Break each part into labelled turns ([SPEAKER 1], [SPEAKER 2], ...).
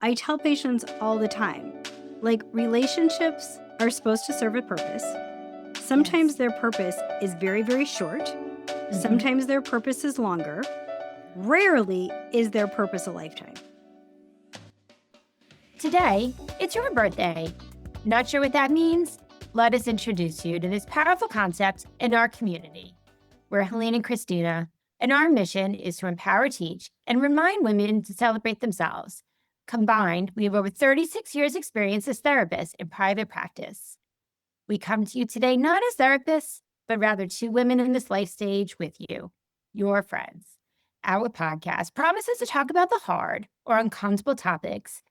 [SPEAKER 1] I tell patients all the time, like relationships are supposed to serve a purpose. Sometimes
[SPEAKER 2] Yes.
[SPEAKER 1] their purpose is very, very short.
[SPEAKER 2] Mhm.
[SPEAKER 1] Sometimes their purpose is longer. Rarely is their purpose a lifetime.
[SPEAKER 2] Today, it's your birthday. Not sure what that means? Let us introduce you to this powerful concept in our community. We're Helene and Christina, and our mission is to empower, teach, and remind women to celebrate themselves. Combined, we have over 36 years' experience as therapists in private practice. We come to you today not as therapists, but rather two women in this life stage with you, your friends. Our podcast promises to talk about the hard or uncomfortable topics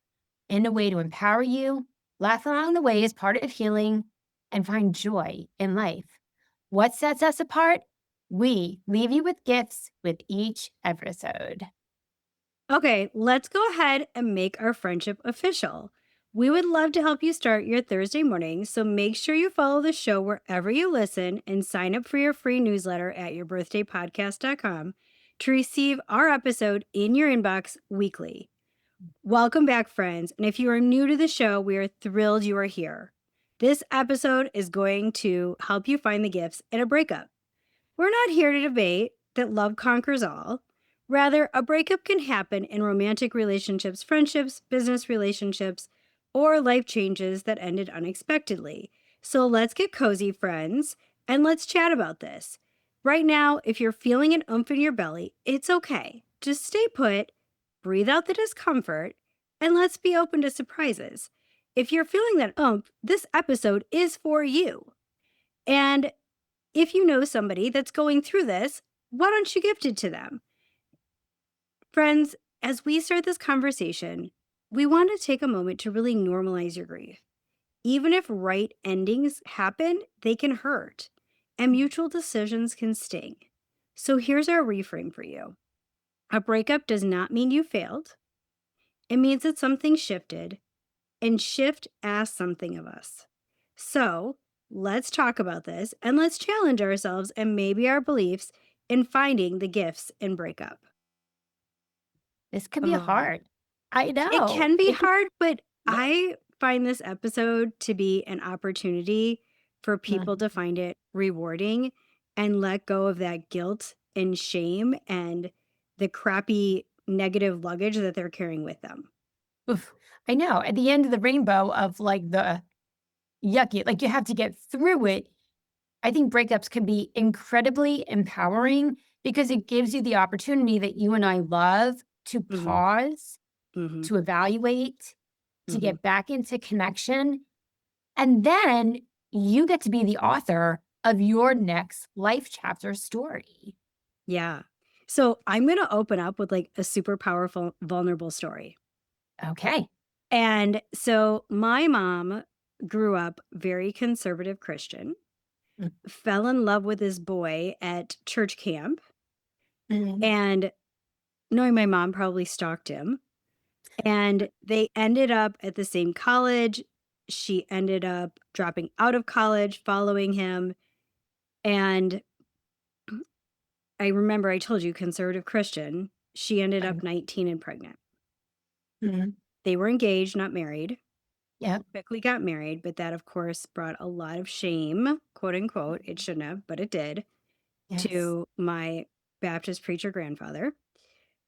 [SPEAKER 2] in a way to empower you, laugh along the way as part of healing, and find joy in life. What sets us apart? We leave you with gifts with each episode.
[SPEAKER 1] Okay, let's go ahead and make our friendship official. We would love to help you start your Thursday morning, so make sure you follow the show wherever you listen and sign up for your free newsletter at yourbirthdaypodcast.com to receive our episode in your inbox weekly. Welcome back, friends. And if you are new to the show, we are thrilled you are here. This episode is going to help you find the gifts in a breakup. We're not here to debate that love conquers all. Rather, a breakup can happen in romantic relationships, friendships, business relationships, or life changes that ended unexpectedly. So let's get cozy, friends, and let's chat about this. Right now, if you're feeling an oomph in your belly, it's okay. Just stay put, breathe out the discomfort, and let's be open to surprises. If you're feeling that oomph, this episode is for you. And if you know somebody that's going through this, why don't you gift it to them? Friends, as we start this conversation, we want to take a moment to really normalize your grief. Even if right endings happen, they can hurt, and mutual decisions can sting. So here's our reframe for you. A breakup does not mean you failed. It means that something shifted, and shift asks something of us. So let's talk about this and let's challenge ourselves and maybe our beliefs in finding the gifts in breakup.
[SPEAKER 2] This could be
[SPEAKER 1] Oh,
[SPEAKER 2] hard. I
[SPEAKER 1] it
[SPEAKER 2] know.
[SPEAKER 1] can be
[SPEAKER 2] It could,
[SPEAKER 1] hard, but
[SPEAKER 2] yeah.
[SPEAKER 1] I find this episode to be an opportunity for people to
[SPEAKER 2] Mhm.
[SPEAKER 1] find it rewarding and let go of that guilt and shame and the crappy negative luggage that they're carrying with them.
[SPEAKER 2] Oof. I know. At the end of the rainbow of like the yucky, like you have to get through it. I think breakups can be incredibly empowering because it gives you the opportunity that you and I love to
[SPEAKER 1] Hmm.
[SPEAKER 2] pause,
[SPEAKER 1] Hmm.
[SPEAKER 2] to evaluate, to
[SPEAKER 1] Hmm.
[SPEAKER 2] get back into connection. And then you get to be the author of your next life chapter story.
[SPEAKER 1] Yeah. So I'm going to open up with like a super powerful, vulnerable story.
[SPEAKER 2] Okay.
[SPEAKER 1] And so my mom grew up very conservative Christian, fell in love with this boy at church camp,
[SPEAKER 2] Mm-hmm.
[SPEAKER 1] and knowing my mom probably stalked him. And they ended up at the same college. She ended up dropping out of college following him. And I remember I told you, conservative Christian, she ended up 19 and pregnant.
[SPEAKER 2] Mm-hmm.
[SPEAKER 1] They were engaged, not married.
[SPEAKER 2] Yep.
[SPEAKER 1] Quickly got married, but that, of course, brought a lot of shame, quote unquote. It shouldn't have, but it did,
[SPEAKER 2] Yes.
[SPEAKER 1] to my Baptist preacher grandfather.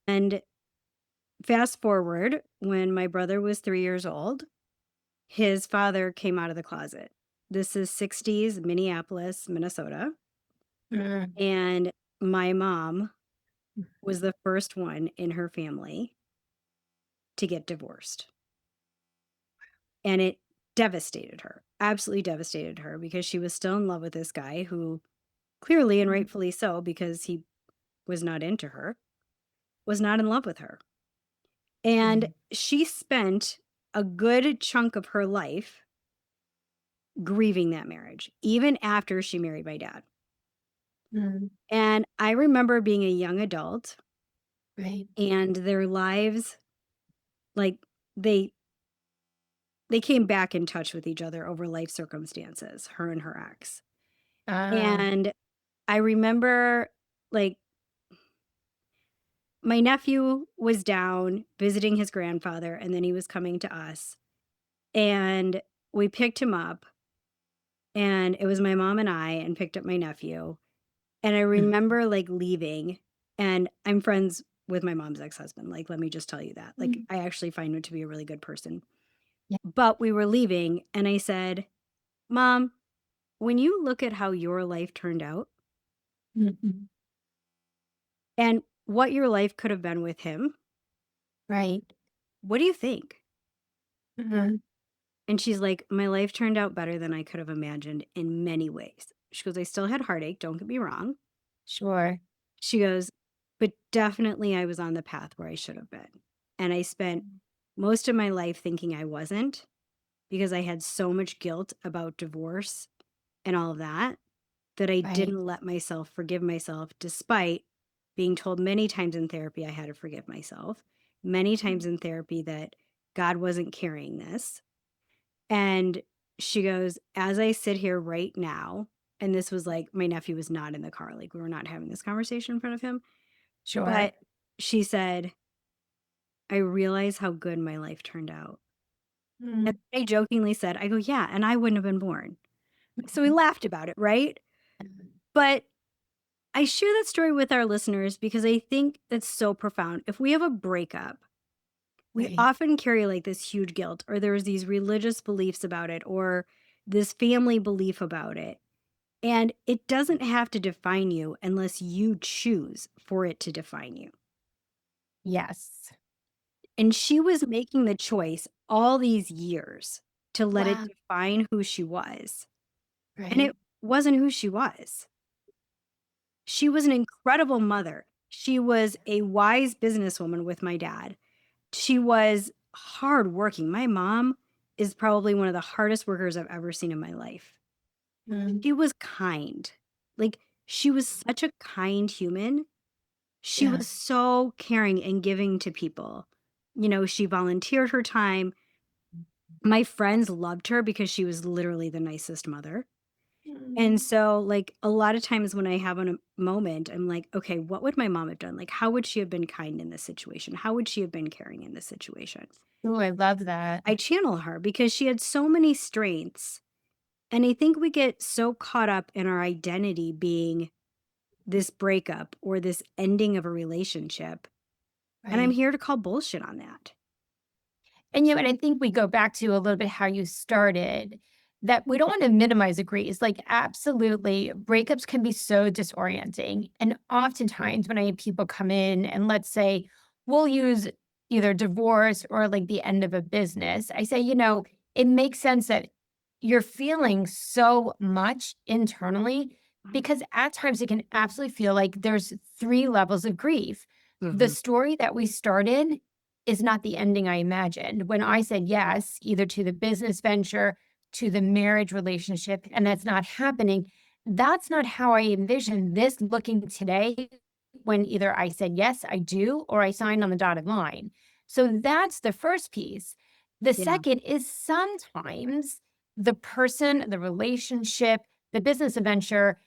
[SPEAKER 1] And fast forward, when my brother was 3 years old, his father came out of the closet. This is 60s Minneapolis, Minnesota.
[SPEAKER 2] Mm-hmm.
[SPEAKER 1] And my mom was the first one in her family to get divorced. And it devastated her, absolutely devastated her, because she was still in love with this guy who clearly and rightfully so, because he was not into her, was not in love with her. And she spent a good chunk of her life grieving that marriage, even after she married my dad.
[SPEAKER 2] Mm-hmm.
[SPEAKER 1] And I remember being a young adult
[SPEAKER 2] Right.
[SPEAKER 1] and their lives, like they they came back in touch with each other over life circumstances, her and her ex.
[SPEAKER 2] Ah.
[SPEAKER 1] And I remember, like, my nephew was down visiting his grandfather, and then he was coming to us, and we picked him up, and it was my mom and I, and picked up my nephew. And I
[SPEAKER 2] Mm.
[SPEAKER 1] remember, like, leaving, and I'm friends with my mom's ex-husband, like, let me just tell you that. Like,
[SPEAKER 2] Mm.
[SPEAKER 1] I actually find him to be a really good person.
[SPEAKER 2] Yeah.
[SPEAKER 1] But we were leaving, and I said, "Mom, when you look at how your life turned out
[SPEAKER 2] Mhm.
[SPEAKER 1] and what your life could have been with him,
[SPEAKER 2] Right.
[SPEAKER 1] what do you think?"
[SPEAKER 2] Mhm.
[SPEAKER 1] And she's like, "My life turned out better than I could have imagined in many ways." She goes, "I still had heartache, don't get me wrong."
[SPEAKER 2] Sure.
[SPEAKER 1] She goes, "But definitely I was on the path where I should have been. And I spent most of my life thinking I wasn't because I had so much guilt about divorce and all of that, that I
[SPEAKER 2] Right.
[SPEAKER 1] didn't let myself forgive myself despite being told many times in therapy I had to forgive myself, many times
[SPEAKER 2] Mm.
[SPEAKER 1] in therapy that God wasn't carrying this." And she goes, "As I sit here right now," and this was like my nephew was not in the car, like we were not having this conversation in front of him,
[SPEAKER 2] Sure.
[SPEAKER 1] but she said, "I realize how good my life turned out." And
[SPEAKER 2] Mm.
[SPEAKER 1] I jokingly said, I go, "Yeah, and I wouldn't have been born." So we laughed about it, right? But I share that story with our listeners because I think that's so profound. If we have a breakup, we
[SPEAKER 2] Right.
[SPEAKER 1] often carry like this huge guilt, or there's these religious beliefs about it, or this family belief about it. And it doesn't have to define you unless you choose for it to define you.
[SPEAKER 2] Yes.
[SPEAKER 1] And she was making the choice all these years to let it
[SPEAKER 2] Wow.
[SPEAKER 1] define who she was. And
[SPEAKER 2] Right.
[SPEAKER 1] it wasn't who she was. She was an incredible mother. She was a wise businesswoman with my dad. She was hardworking. My mom is probably one of the hardest workers I've ever seen in my life.
[SPEAKER 2] Mm.
[SPEAKER 1] She was kind. Like, she was such a kind human. She
[SPEAKER 2] Yeah.
[SPEAKER 1] was so caring and giving to people. She volunteered her time. My friends loved her because she was literally the nicest mother. And
[SPEAKER 2] Mm.
[SPEAKER 1] so, like, a lot of times when I have a moment, I'm like, okay, what would my mom have done? Like, how would she have been kind in this situation? How would she have been caring in this situation?
[SPEAKER 2] Ooh, I love that.
[SPEAKER 1] I channel her because she had so many strengths. And I think we get so caught up in our identity being this breakup or this ending of a relationship. And I'm
[SPEAKER 2] Right.
[SPEAKER 1] here to call bullshit on that.
[SPEAKER 2] And, and I think we go back to a little bit how you started, that we don't want to minimize agrees. Like, absolutely, breakups can be so disorienting. And oftentimes, when I have people come in and let's say we'll use either divorce or like the end of a business, I say, it makes sense that you're feeling so much internally because at times it can absolutely feel like there's three levels of grief. The
[SPEAKER 1] Hmm.
[SPEAKER 2] story that we started is not the ending I imagined. When I said yes, either to the business venture, to the marriage relationship, and that's not happening, that's not how I envisioned this looking today when either I said, yes, I do, or I signed on the dotted line. So that's the first piece. The
[SPEAKER 1] Yeah.
[SPEAKER 2] second is sometimes the person, the relationship, the business adventure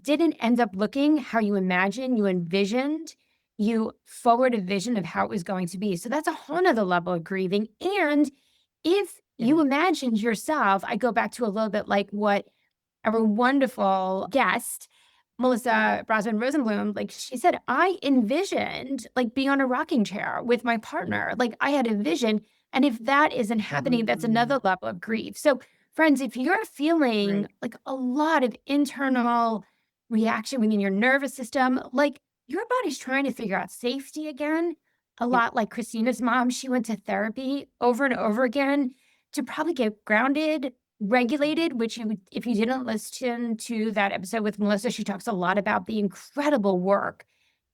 [SPEAKER 2] didn't end up looking how you imagined, you envisioned, you forward a vision of how it was going to be. So that's a whole nother level of grieving. And if
[SPEAKER 1] It
[SPEAKER 2] you
[SPEAKER 1] is.
[SPEAKER 2] imagined yourself, I go back to a little bit like what our wonderful guest, Melissa Brosman Rosenblum, like she said, I envisioned like being on a rocking chair with my partner. Like I had a vision. And if that isn't happening, that's
[SPEAKER 1] Mhm.
[SPEAKER 2] another level of grief. So, friends, if you're feeling
[SPEAKER 1] Right.
[SPEAKER 2] like a lot of internal reaction within your nervous system, like your body's trying to figure out safety again, a
[SPEAKER 1] Yep.
[SPEAKER 2] lot like Christina's mom, she went to therapy over and over again to probably get grounded, regulated, which if you didn't listen to that episode with Melissa, she talks a lot about the incredible work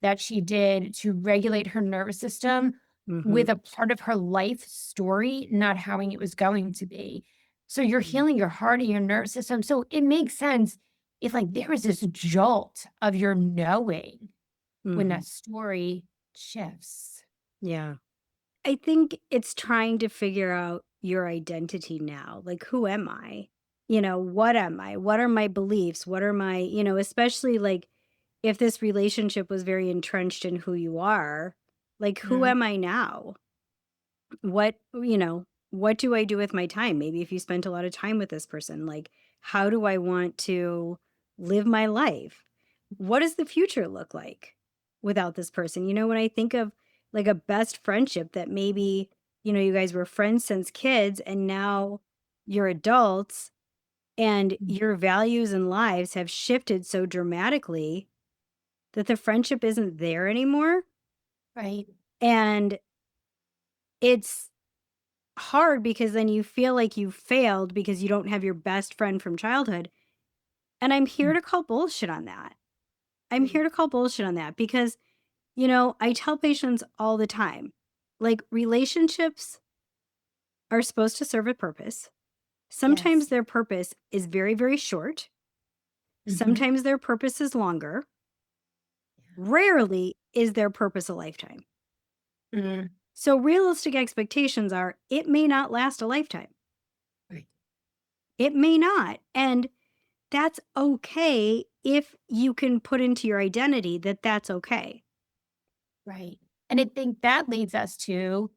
[SPEAKER 2] that she did to regulate her nervous system
[SPEAKER 1] Mhm.
[SPEAKER 2] with a part of her life story, not how it was going to be. So you're
[SPEAKER 1] Mhm.
[SPEAKER 2] healing your heart and your nervous system. So it makes sense if like there was this jolt of your knowing when
[SPEAKER 1] Mhm.
[SPEAKER 2] that story shifts.
[SPEAKER 1] Yeah. I think it's trying to figure out your identity now. Like, who am I? What am I? What are my beliefs? What are my, especially like if this relationship was very entrenched in who you are, Like, who
[SPEAKER 2] Mhm.
[SPEAKER 1] am I now? What do I do with my time? Maybe if you spent a lot of time with this person, like, how do I want to live my life? What does the future look like without this person? When I think of like a best friendship that maybe, you guys were friends since kids and now you're adults and
[SPEAKER 2] Mm.
[SPEAKER 1] your values and lives have shifted so dramatically that the friendship isn't there anymore.
[SPEAKER 2] Right.
[SPEAKER 1] And it's hard because then you feel like you failed because you don't have your best friend from childhood. And I'm here
[SPEAKER 2] Mm.
[SPEAKER 1] to call bullshit on that. I'm
[SPEAKER 2] Right.
[SPEAKER 1] here to call bullshit on that because, I tell patients all the time, like, relationships are supposed to serve a purpose. Sometimes
[SPEAKER 2] Yes.
[SPEAKER 1] their purpose is very, very short.
[SPEAKER 2] Mhm.
[SPEAKER 1] Sometimes their purpose is longer. Rarely is their purpose a lifetime.
[SPEAKER 2] Mm.
[SPEAKER 1] So realistic expectations are it may not last a lifetime.
[SPEAKER 2] Right.
[SPEAKER 1] It may not. And that's okay if you can put into your identity that that's okay.
[SPEAKER 2] Right. And I think that leads us to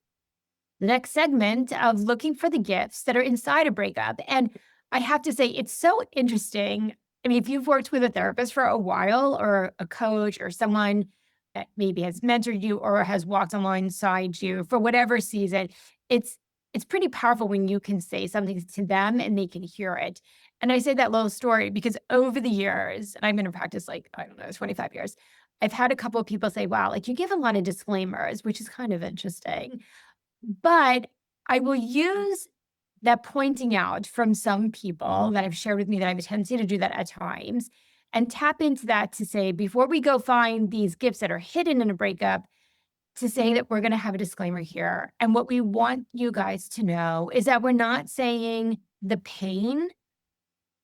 [SPEAKER 2] the next segment of looking for the gifts that are inside a breakup. And I have to say, it's so interesting. I mean, if you've worked with a therapist for a while or a coach or someone that maybe has mentored you or has walked alongside you for whatever season, it's it's pretty powerful when you can say something to them and they can hear it. And I say that little story because over the years, and I've been in practice like, I don't know, 25 years, I've had a couple of people say, wow, like you give a lot of disclaimers, which is kind of interesting. But I will use that pointing out from some people that have shared with me that I have a tendency to do that at times and tap into that to say, before we go find these gifts that are hidden in a breakup, to say that we're going to have a disclaimer here. And what we want you guys to know is that we're not saying the pain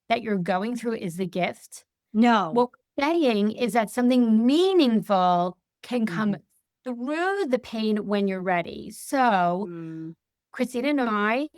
[SPEAKER 2] that you're going through is the gift.
[SPEAKER 1] No.
[SPEAKER 2] What we're saying is that something meaningful can come
[SPEAKER 1] Mhm.
[SPEAKER 2] through the pain when you're ready. So,
[SPEAKER 1] Mm.
[SPEAKER 2] Christina and I,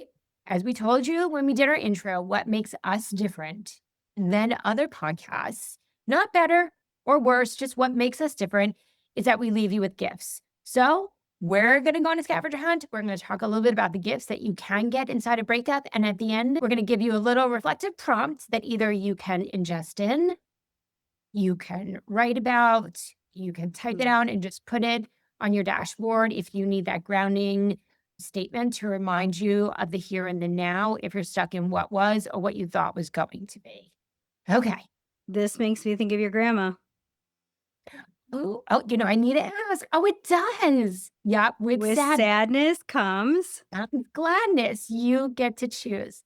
[SPEAKER 2] as we told you when we did our intro, what makes us different than other podcasts, not better or worse, just what makes us different is that we leave you with gifts. So we're going to go on a scavenger hunt. We're going to talk a little bit about the gifts that you can get inside a breakup. And at the end, we're going to give you a little reflective prompt that either you can ingest in, you can write about, you can type it
[SPEAKER 1] Mm.
[SPEAKER 2] out and just put it on your dashboard if you need that grounding statement to remind you of the here and the now if you're stuck in what was or what you thought was going to be. Okay.
[SPEAKER 1] This makes me think of your grandma.
[SPEAKER 2] I need to ask. Oh, it does. Yep. With
[SPEAKER 1] With
[SPEAKER 2] sadness
[SPEAKER 1] sadness comes.
[SPEAKER 2] and gladness, you get to choose.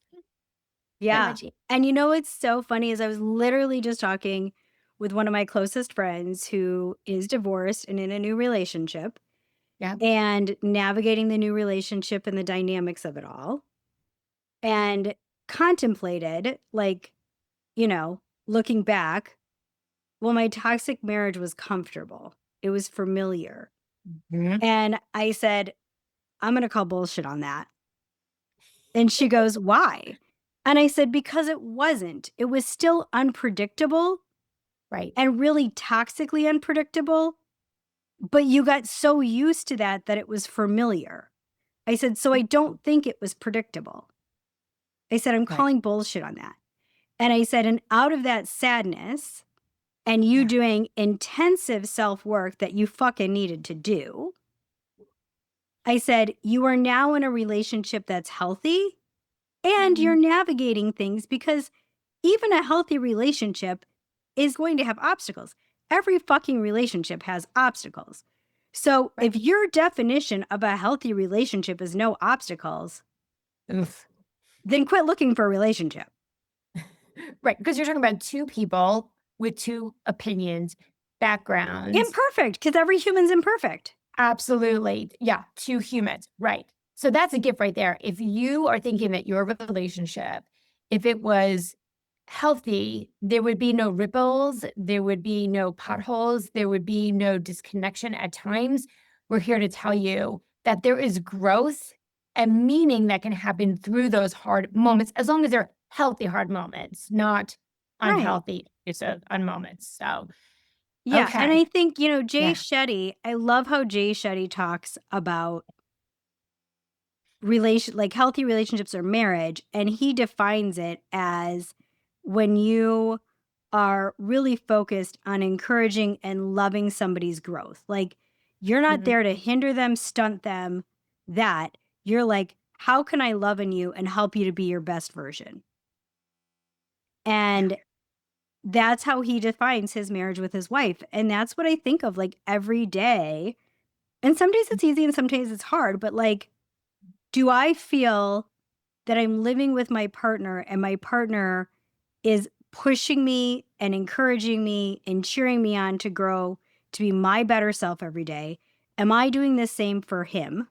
[SPEAKER 1] Yeah.
[SPEAKER 2] Imagine.
[SPEAKER 1] And what's so funny is I was literally just talking with one of my closest friends who is divorced and in a new relationship
[SPEAKER 2] Yeah.
[SPEAKER 1] and navigating the new relationship and the dynamics of it all and contemplated, like, looking back, well, my toxic marriage was comfortable. It was familiar.
[SPEAKER 2] Mhm.
[SPEAKER 1] And I said, I'm going to call bullshit on that. And she goes, why? And I said, because it wasn't. It was still unpredictable
[SPEAKER 2] Right.
[SPEAKER 1] and really toxically unpredictable. But you got so used to that it was familiar. I said, so I don't think it was predictable. I said, I'm
[SPEAKER 2] Right.
[SPEAKER 1] calling bullshit on that. And I said, and out of that sadness and you
[SPEAKER 2] Yeah.
[SPEAKER 1] doing intensive self work that you fucking needed to do, I said, you are now in a relationship that's healthy and you're
[SPEAKER 2] Mhm.
[SPEAKER 1] navigating things because even a healthy relationship is going to have obstacles. Every fucking relationship has obstacles. So
[SPEAKER 2] Right.
[SPEAKER 1] if your definition of a healthy relationship is no obstacles,
[SPEAKER 2] Oof.
[SPEAKER 1] then quit looking for a relationship.
[SPEAKER 2] Right, because you're talking about 2 people with 2 opinions, backgrounds.
[SPEAKER 1] Imperfect, because every human's imperfect.
[SPEAKER 2] Absolutely. Yeah, 2 humans, right. So that's a gift right there. If you are thinking that your relationship, if it was healthy, there would be no ripples, there would be no potholes, there would be no disconnection at times. We're here to tell you that there is growth and meaning that can happen through those hard moments, as long as they're healthy hard moments, not
[SPEAKER 1] Right.
[SPEAKER 2] unhealthy, moments. So
[SPEAKER 1] Yeah, and
[SPEAKER 2] Okay.
[SPEAKER 1] I think, Jay
[SPEAKER 2] Yeah.
[SPEAKER 1] Shetty, I love how Jay Shetty talks about healthy relationships or marriage, and he defines it as when you are really focused on encouraging and loving somebody's growth. Like, you're not
[SPEAKER 2] Mhm.
[SPEAKER 1] there to hinder them, stunt them, that you're like, how can I love in you and help you to be your best version?
[SPEAKER 2] Yeah.
[SPEAKER 1] And that's how he defines his marriage with his wife. And that's what I think of like every day. And some days it's easy and some days it's hard, but like, do I feel that I'm living with my partner and my partner is pushing me and encouraging me and cheering me on to grow to be my better self every day? Am I doing the same for him?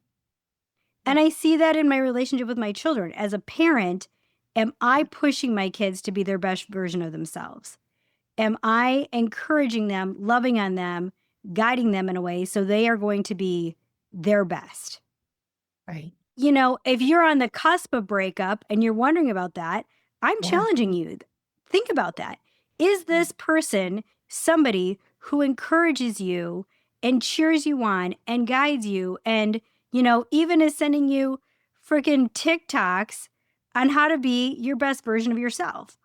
[SPEAKER 2] Mm.
[SPEAKER 1] And I see that in my relationship with my children. As a parent, am I pushing my kids to be their best version of themselves? Am I encouraging them, loving on them, guiding them in a way so they are going to be their best?
[SPEAKER 2] Right.
[SPEAKER 1] If you're on the cusp of breakup and you're wondering about that, I'm
[SPEAKER 2] Yeah.
[SPEAKER 1] challenging you. Think about that. Is
[SPEAKER 2] Mm.
[SPEAKER 1] this person somebody who encourages you and cheers you on and guides you and, even is sending you freaking TikToks on how to be your best version of yourself?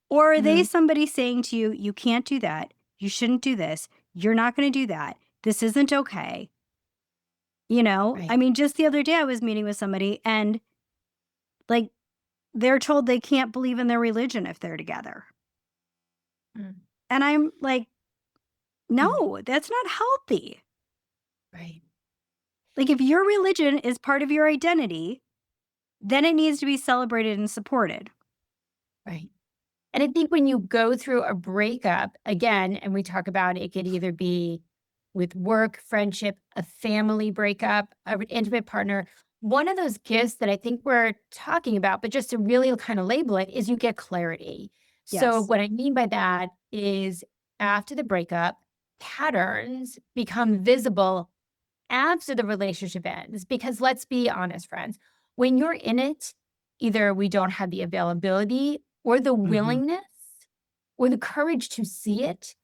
[SPEAKER 1] Or are they
[SPEAKER 2] Mhm.
[SPEAKER 1] somebody saying to you, you can't do that. You shouldn't do this. You're not going to do that. This isn't okay.
[SPEAKER 2] Right.
[SPEAKER 1] I mean, just the other day I was meeting with somebody and like they're told they can't believe in their religion if they're together.
[SPEAKER 2] Mm.
[SPEAKER 1] And I'm like,
[SPEAKER 2] Mm.
[SPEAKER 1] no, that's not healthy.
[SPEAKER 2] Right.
[SPEAKER 1] Like if your religion is part of your identity, then it needs to be celebrated and supported.
[SPEAKER 2] Right. And I think when you go through a breakup, again, and we talk about it could either be with work, friendship, a family breakup, an intimate partner. One of those gifts that I think we're talking about, but just to really kind of label it, is you get clarity. So,
[SPEAKER 1] Yes.
[SPEAKER 2] what I mean by that is after the breakup, patterns become visible after the relationship ends. Because let's be honest, friends, when you're in it, either we don't have the availability or the
[SPEAKER 1] Hmm.
[SPEAKER 2] willingness or the courage to see it.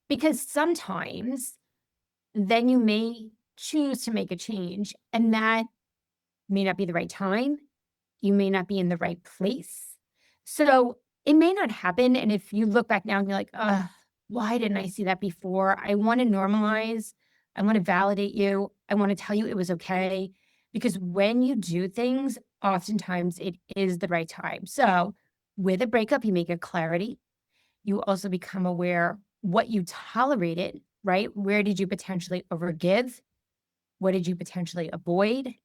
[SPEAKER 2] Because sometimes then you may choose to make a change, and that may not be the right time. You may not be in the right place. So it may not happen. And if you look back now and you're like, why didn't I see that before? I want to normalize. I want to validate you. I want to tell you it was okay. Because when you do things, oftentimes it is the right time. So with a breakup, you make a clarity. You also become aware what you tolerated, right? Where did you potentially overgive? What did you potentially avoid?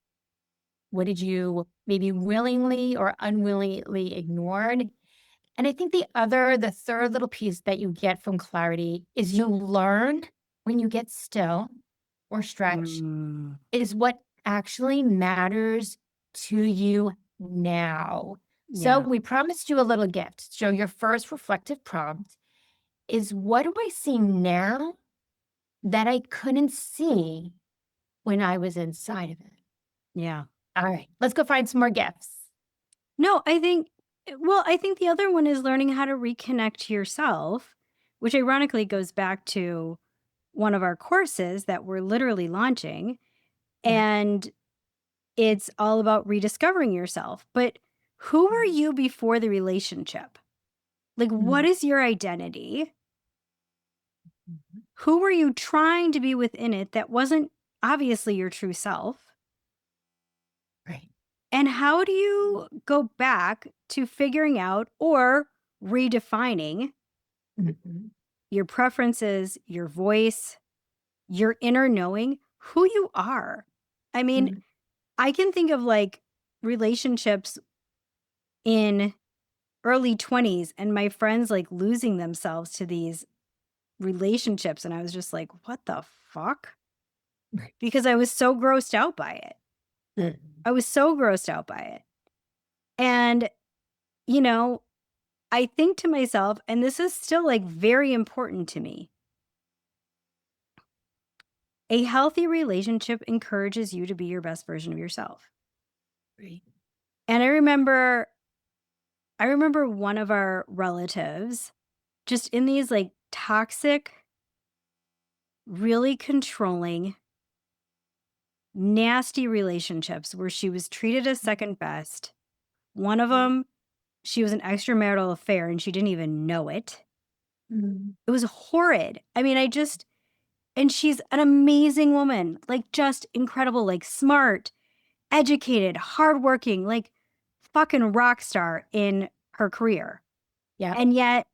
[SPEAKER 2] What did you maybe willingly or unwillingly ignored? And I think the third little piece that you get from clarity is you learn when you get still or stretch
[SPEAKER 1] Mm,
[SPEAKER 2] is what actually matters to you now. So
[SPEAKER 1] yeah.
[SPEAKER 2] we promised you a little gift. So your first reflective prompt is, what do I see now that I couldn't see when I was inside of it?
[SPEAKER 1] Yeah.
[SPEAKER 2] All right, let's go find some more gifts.
[SPEAKER 1] No, I think the other one is learning how to reconnect to yourself, which ironically goes back to one of our courses that we're literally launching.
[SPEAKER 2] Yeah.
[SPEAKER 1] And it's all about rediscovering yourself. But who were
[SPEAKER 2] Mhm.
[SPEAKER 1] you before the relationship? Like, what
[SPEAKER 2] Mhm.
[SPEAKER 1] is your identity?
[SPEAKER 2] Mhm.
[SPEAKER 1] Who were you trying to be within it that wasn't obviously your true self?
[SPEAKER 2] Right.
[SPEAKER 1] And how do you go back to figuring out or redefining
[SPEAKER 2] Mhm.
[SPEAKER 1] your preferences, your voice, your inner knowing who you are? I mean,
[SPEAKER 2] Mhm.
[SPEAKER 1] I can think of like relationships in early 20s and my friends like losing themselves to these relationships. And I was just like, what the fuck?
[SPEAKER 2] Right.
[SPEAKER 1] Because I was so grossed out by it.
[SPEAKER 2] Mhm.
[SPEAKER 1] I was so grossed out by it. And, you know, I think to myself, and this is still like very important to me, a healthy relationship encourages you to be your best version of yourself.
[SPEAKER 2] Right.
[SPEAKER 1] And I remember one of our relatives just in these like toxic really controlling, nasty relationships where she was treated as second best. One of them, she was an extramarital affair and she didn't even know it.
[SPEAKER 2] Mm.
[SPEAKER 1] It was horrid. I mean, and she's an amazing woman, like just incredible, like smart, educated, hardworking, like fucking rock star in her career.
[SPEAKER 2] Yeah.
[SPEAKER 1] And yet,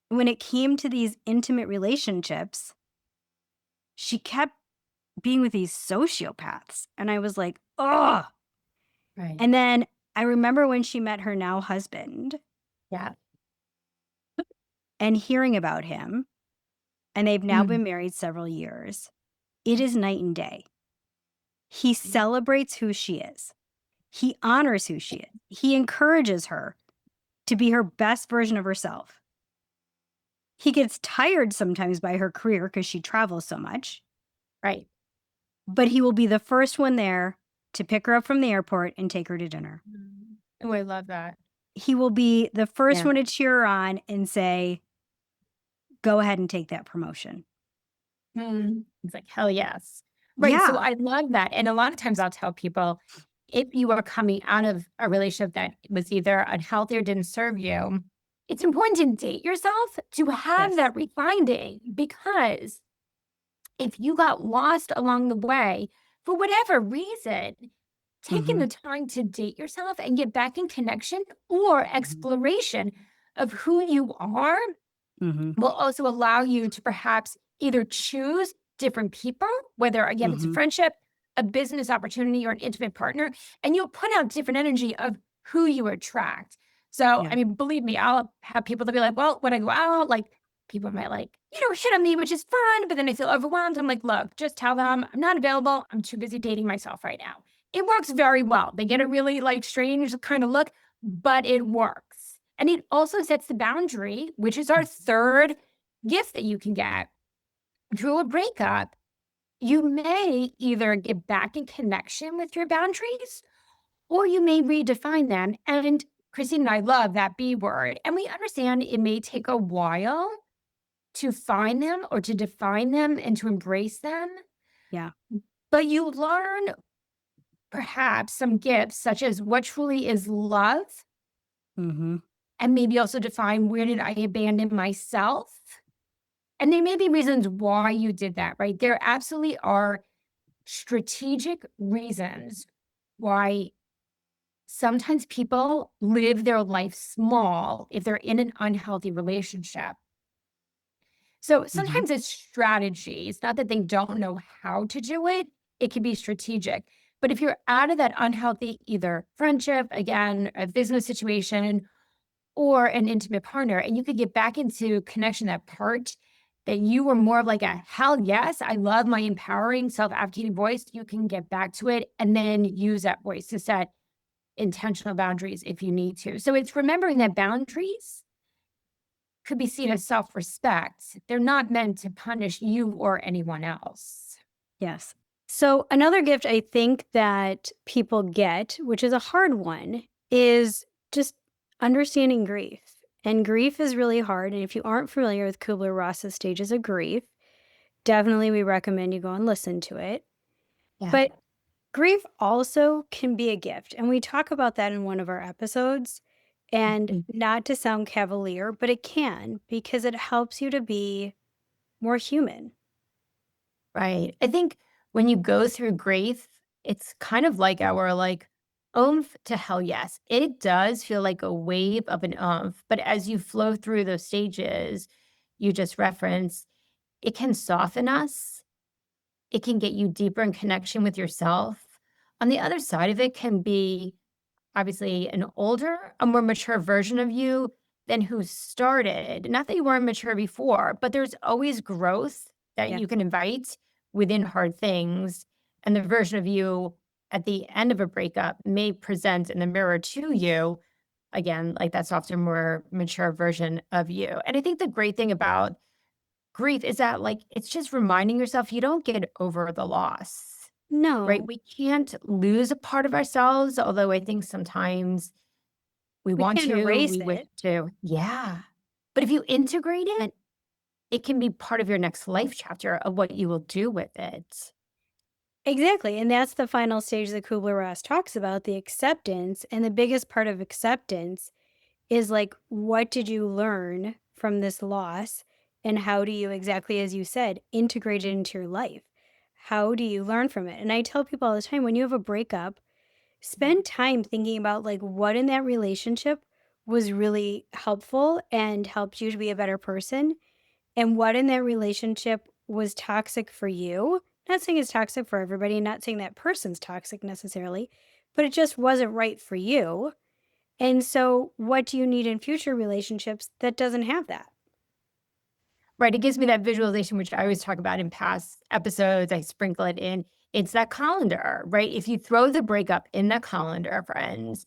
[SPEAKER 1] when it came to these intimate relationships, she kept being with these sociopaths. And I was like, oh.
[SPEAKER 2] Right.
[SPEAKER 1] And then I remember when she met her now husband
[SPEAKER 2] Yeah.
[SPEAKER 1] and hearing about him, and they've now
[SPEAKER 2] Mm.
[SPEAKER 1] been married several years. It is night and day. He celebrates who she is. He honors who she is. He encourages her to be her best version of herself. He gets tired sometimes by her career because she travels so much,
[SPEAKER 2] Right.
[SPEAKER 1] but he will be the first one there to pick her up from the airport and take her to dinner.
[SPEAKER 2] Oh, I love that.
[SPEAKER 1] He will be the first
[SPEAKER 2] Yeah.
[SPEAKER 1] one to cheer her on and say, go ahead and take that promotion.
[SPEAKER 2] It's like, hell yes. Right. So
[SPEAKER 1] Yeah.
[SPEAKER 2] I love that. And a lot of times I'll tell people if you are coming out of a relationship that was either unhealthy or didn't serve you, it's important to date yourself to have
[SPEAKER 1] Yes.
[SPEAKER 2] that refinding because if you got lost along the way for whatever reason, taking
[SPEAKER 1] Mm-hmm.
[SPEAKER 2] the time to date yourself and get back in connection or
[SPEAKER 1] Mm-hmm.
[SPEAKER 2] exploration of who you are
[SPEAKER 1] Mm-hmm.
[SPEAKER 2] will also allow you to perhaps either choose different people, whether again it's a
[SPEAKER 1] Mm-hmm.
[SPEAKER 2] friendship, a business opportunity, or an intimate partner, and you'll put out different energy of who you attract. So,
[SPEAKER 1] Yeah.
[SPEAKER 2] I mean, believe me, I'll have people that be like, well, when I go out, like people might like, hit on me, which is fun, but then I feel overwhelmed. I'm like, look, just tell them I'm not available. I'm too busy dating myself right now. It works very well. They get a really like strange kind of look, but it works. And it also sets the boundary, which is our third gift that you can get through a breakup. You may either get back in connection with your boundaries or you may redefine them. And Christine and I love that B word. And we understand it may take a while to find them or to define them and to embrace them.
[SPEAKER 1] Yeah.
[SPEAKER 2] But you learn perhaps some gifts, such as what truly is love,
[SPEAKER 1] Mm-hmm.
[SPEAKER 2] and maybe also define where did I abandon myself? And there may be reasons why you did that, right? There absolutely are strategic reasons why sometimes people live their life small if they're in an unhealthy relationship. So
[SPEAKER 1] Mm-hmm.
[SPEAKER 2] sometimes it's strategy. It's not that they don't know how to do it, it can be strategic. But if you're out of that unhealthy, either friendship, again, a business situation, or an intimate partner, and you could get back into connection, that part that you were more of like a hell yes, I love my empowering, self-advocating voice, you can get back to it and then use that voice to set intentional boundaries if you need to. So it's remembering that boundaries could be seen as self-respect. They're not meant to punish you or anyone else.
[SPEAKER 1] Yes. So another gift I think that people get, which is a hard one, is just understanding grief. And grief is really hard. And if you aren't familiar with Kubler-Ross's stages of grief, definitely we recommend you go and listen to it.
[SPEAKER 2] Yeah.
[SPEAKER 1] But grief also can be a gift. And we talk about that in one of our episodes. And
[SPEAKER 2] Mhm.
[SPEAKER 1] not to sound cavalier, but it can because it helps you to be more human.
[SPEAKER 2] Right. I think when you go through grief, it's kind of like our like oomph to hell yes. It does feel like a wave of an oomph, but as you flow through those stages you just referenced, it can soften us. It can get you deeper in connection with yourself. On the other side of it can be obviously an older, a more mature version of you than who started. Not that you weren't mature before, but there's always growth that
[SPEAKER 1] Yeah.
[SPEAKER 2] you can invite within hard things. And the version of you at the end of a breakup may present in the mirror to you. Again, like that softer, more mature version of you. And I think the great thing about grief is that, like, it's just reminding yourself you don't get over the loss, right?
[SPEAKER 1] No,
[SPEAKER 2] We can't lose a part of ourselves, although I think sometimes
[SPEAKER 1] we can't erase
[SPEAKER 2] we wish
[SPEAKER 1] it.
[SPEAKER 2] to. Yeah. But if you integrate it, it can be part of your next life chapter of what you will do with it.
[SPEAKER 1] Exactly. And that's the final stage that Kubler-Ross talks about, the acceptance. And the biggest part of acceptance is like, what did you learn from this loss? And how do you, exactly as you said, integrate it into your life? How do you learn from it? And I tell people all the time, when you have a breakup, spend time thinking about like what in that relationship was really helpful and helped you to be a better person, and what in that relationship was toxic for you. Not saying it's toxic for everybody, not saying that person's toxic necessarily, but it just wasn't right for you. And so, what do you need in future relationships that doesn't have that?
[SPEAKER 2] Right, it gives me that visualization, which I always talk about in past episodes, I sprinkle it in. It's that colander, right? If you throw the breakup in the colander, friends,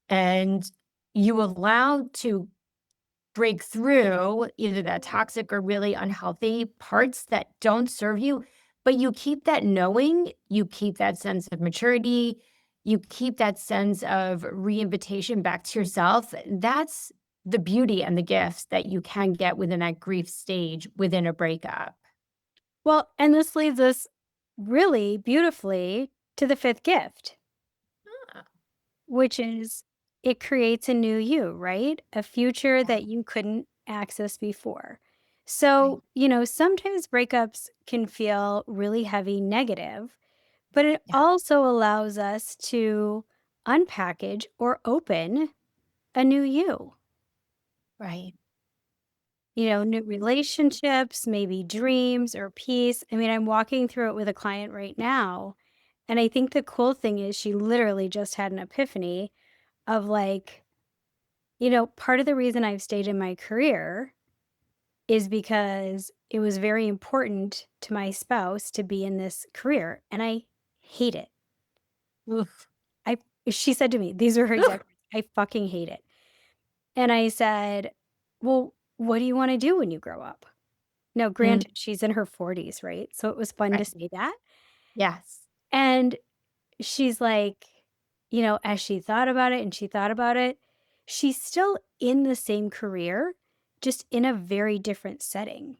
[SPEAKER 2] and you allow to break through either that toxic or really unhealthy parts that don't serve you, but you keep that knowing, you keep that sense of maturity, you keep that sense of reinvitation back to yourself. That's the beauty and the gifts that you can get within that grief stage within a breakup.
[SPEAKER 1] Well, and this leads us really beautifully to the fifth gift,
[SPEAKER 2] Ah,
[SPEAKER 1] which is it creates a new you, right? A future
[SPEAKER 2] yeah,
[SPEAKER 1] that you couldn't access before.
[SPEAKER 2] right.
[SPEAKER 1] So, sometimes breakups can feel really heavy, negative, but it
[SPEAKER 2] Yeah,
[SPEAKER 1] also allows us to unpackage or open a new you.
[SPEAKER 2] right.
[SPEAKER 1] New relationships, maybe dreams or peace. I mean, I'm walking through it with a client right now. And I think the cool thing is she literally just had an epiphany of like, part of the reason I've stayed in my career is because it was very important to my spouse to be in this career. And I hate it.
[SPEAKER 2] Oof.
[SPEAKER 1] I She said to me, these are her
[SPEAKER 2] Oof.
[SPEAKER 1] exact words, I fucking hate it. And I said, well, what do you want to do when you grow up? Now,
[SPEAKER 2] Mm,
[SPEAKER 1] granted, she's in her 40s, right? So it was fun to
[SPEAKER 2] right.
[SPEAKER 1] say that.
[SPEAKER 2] Yes.
[SPEAKER 1] And she's like, as she thought about it and she thought about it, she's still in the same career, just in a very different setting.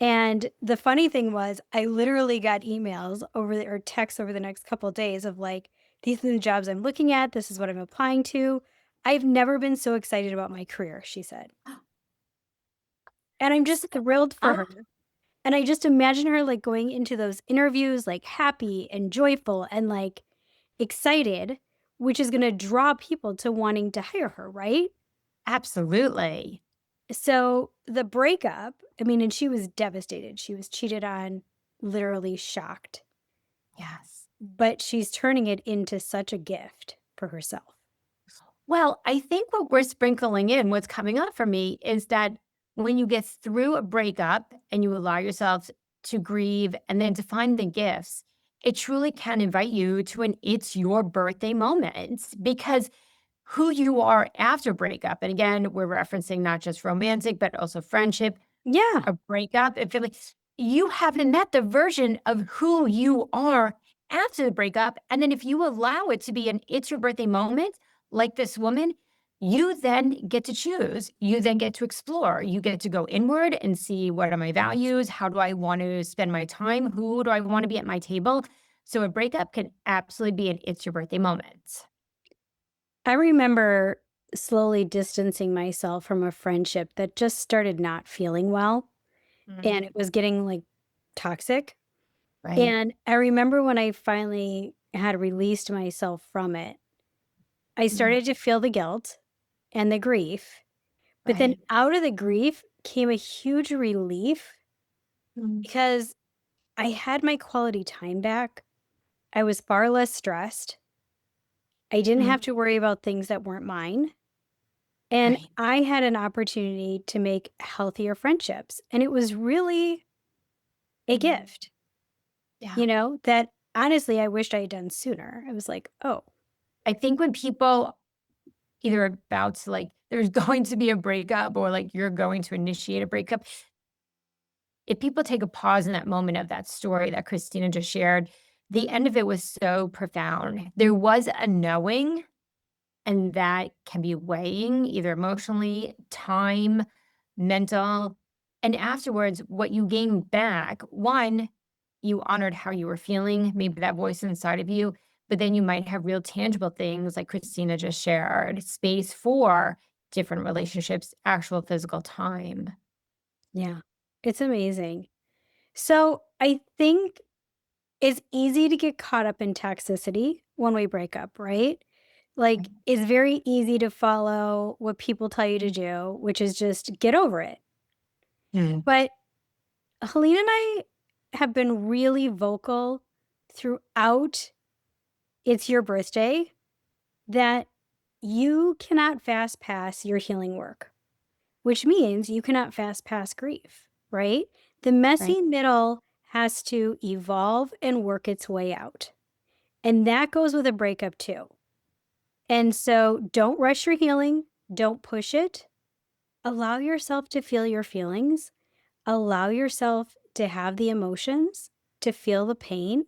[SPEAKER 1] And the funny thing was, I literally got emails or texts over the next couple of days of like, these are the jobs I'm looking at. This is what I'm applying to. I've never been so excited about my career, she said. And I'm
[SPEAKER 2] So,
[SPEAKER 1] just thrilled for
[SPEAKER 2] uh,
[SPEAKER 1] her. And I just imagine her, like, going into those interviews, like, happy and joyful and, like, excited, which is gonna draw people to wanting to hire her, right?
[SPEAKER 2] absolutely.
[SPEAKER 1] So, the breakup, I mean, and she was devastated. She was cheated on, literally shocked,
[SPEAKER 2] Yes.
[SPEAKER 1] but she's turning it into such a gift for herself.
[SPEAKER 2] Well, I think what we're sprinkling in, what's coming up for me is that when you get through a breakup and you allow yourself to grieve and then to find the gifts, it truly can invite you to an it's your birthday moment because who you are after breakup, and again, we're referencing not just romantic, but also friendship,
[SPEAKER 1] Yeah.
[SPEAKER 2] a breakup, it feel like you haven't met the version of who you are after the breakup, and then if you allow it to be an it's your birthday moment, like this woman, you then get to choose. You then get to explore. You get to go inward and see what are my values? How do I want to spend my time? Who do I want to be at my table? So a breakup can absolutely be an it's your birthday moment.
[SPEAKER 1] I remember slowly distancing myself from a friendship that just started not feeling well,
[SPEAKER 2] Mm,
[SPEAKER 1] and it was getting, like, toxic.
[SPEAKER 2] right.
[SPEAKER 1] And I remember when I finally had released myself from it, I
[SPEAKER 2] Mm,
[SPEAKER 1] started to feel the guilt and the grief, but then
[SPEAKER 2] right.
[SPEAKER 1] out of the grief came a huge relief
[SPEAKER 2] Mm,
[SPEAKER 1] because I had my quality time back. I was far less stressed. I didn't
[SPEAKER 2] mm,
[SPEAKER 1] have to worry about things that weren't mine. And
[SPEAKER 2] right.
[SPEAKER 1] I had an opportunity to make healthier friendships. And it was really a
[SPEAKER 2] Mm,
[SPEAKER 1] gift,
[SPEAKER 2] yeah.
[SPEAKER 1] that honestly I wished I had done sooner. I was like, oh,
[SPEAKER 2] I think when people either about to like, there's going to be a breakup or like you're going to initiate a breakup, if people take a pause in that moment of that story that Christina just shared, the end of it was so profound. There was a knowing, and that can be weighing either emotionally, time, mental. And afterwards, what you gained back, one, you honored how you were feeling, maybe that voice inside of you, but then you might have real tangible things like Christina just shared, space for different relationships, actual physical time.
[SPEAKER 1] Yeah. It's amazing. So I think it's easy to get caught up in toxicity when we break up, right? Like, it's very easy to follow what people tell you to do, which is just get over it.
[SPEAKER 2] Mm.
[SPEAKER 1] But Helene and I have been really vocal throughout It's Your Birthday that you cannot fast pass your healing work, which means you cannot fast pass grief, right? The
[SPEAKER 2] Right.
[SPEAKER 1] messy middle has to evolve and work its way out. And that goes with a breakup too. And so don't rush your healing, don't push it. Allow yourself to feel your feelings, allow yourself to have the emotions, to feel the pain,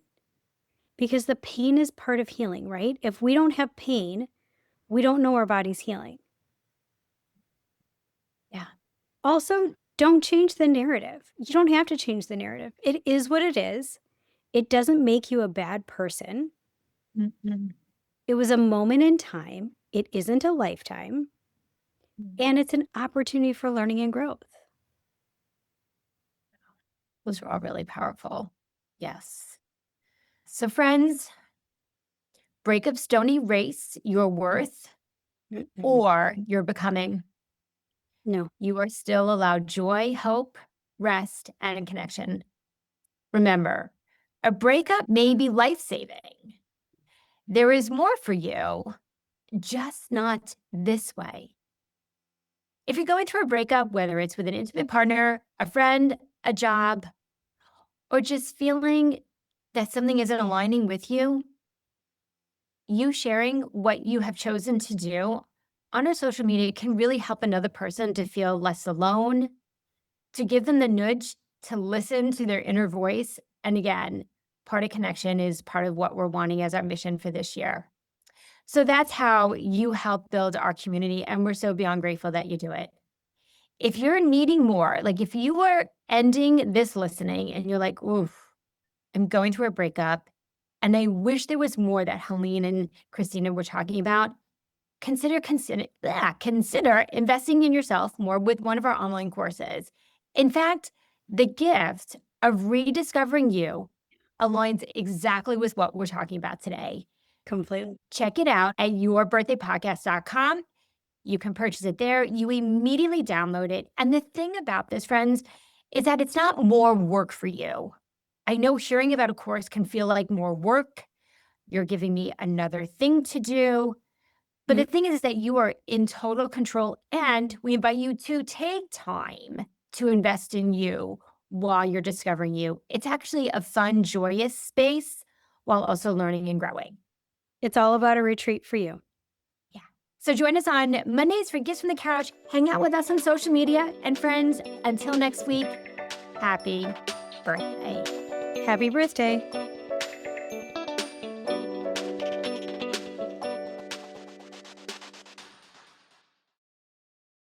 [SPEAKER 1] because the pain is part of healing, right? If we don't have pain, we don't know our body's healing.
[SPEAKER 2] Yeah.
[SPEAKER 1] Also, don't change the narrative. You don't have to change the narrative. It is what it is. It doesn't make you a bad person.
[SPEAKER 2] Mhm.
[SPEAKER 1] It was a moment in time. It isn't a lifetime. And it's an opportunity for learning and growth.
[SPEAKER 2] Those are all really powerful. Yes. So, friends, breakups don't erase your worth
[SPEAKER 1] Mm-mm.
[SPEAKER 2] or your becoming.
[SPEAKER 1] No,
[SPEAKER 2] You are still allowed joy, hope, rest, and connection. Remember, a breakup may be life saving. There is more for you, just not this way. If you're going through a breakup, whether it's with an intimate partner, a friend, a job, or just feeling that something isn't aligning with you sharing what you have chosen to do on our social media can really help another person to feel less alone, to give them the nudge to listen to their inner voice. And again, part of connection is part of what we're wanting as our mission for this year. So that's how you help build our community. And we're so beyond grateful that you do it. If you're needing more, like if you are ending this listening and you're like, oof, I'm going through a breakup and I wish there was more that Helene and Christina were talking about, consider investing in yourself more with one of our online courses. In fact, the gift of rediscovering you aligns exactly with what we're talking about today.
[SPEAKER 1] completely.
[SPEAKER 2] Check it out at yourbirthdaypodcast.com. You can purchase it there. You immediately download it. And the thing about this, friends, is that it's not more work for you. I know hearing about a course can feel like more work. You're giving me another thing to do. But the thing is that you are in total control, and we invite you to take time to invest in you while you're discovering you. It's actually a fun, joyous space while also learning and growing.
[SPEAKER 1] It's all about a retreat for you.
[SPEAKER 2] Yeah. So join us on Mondays for Gifts from the Couch. Hang out with us on social media. And friends, until next week, happy birthday.
[SPEAKER 1] Happy birthday.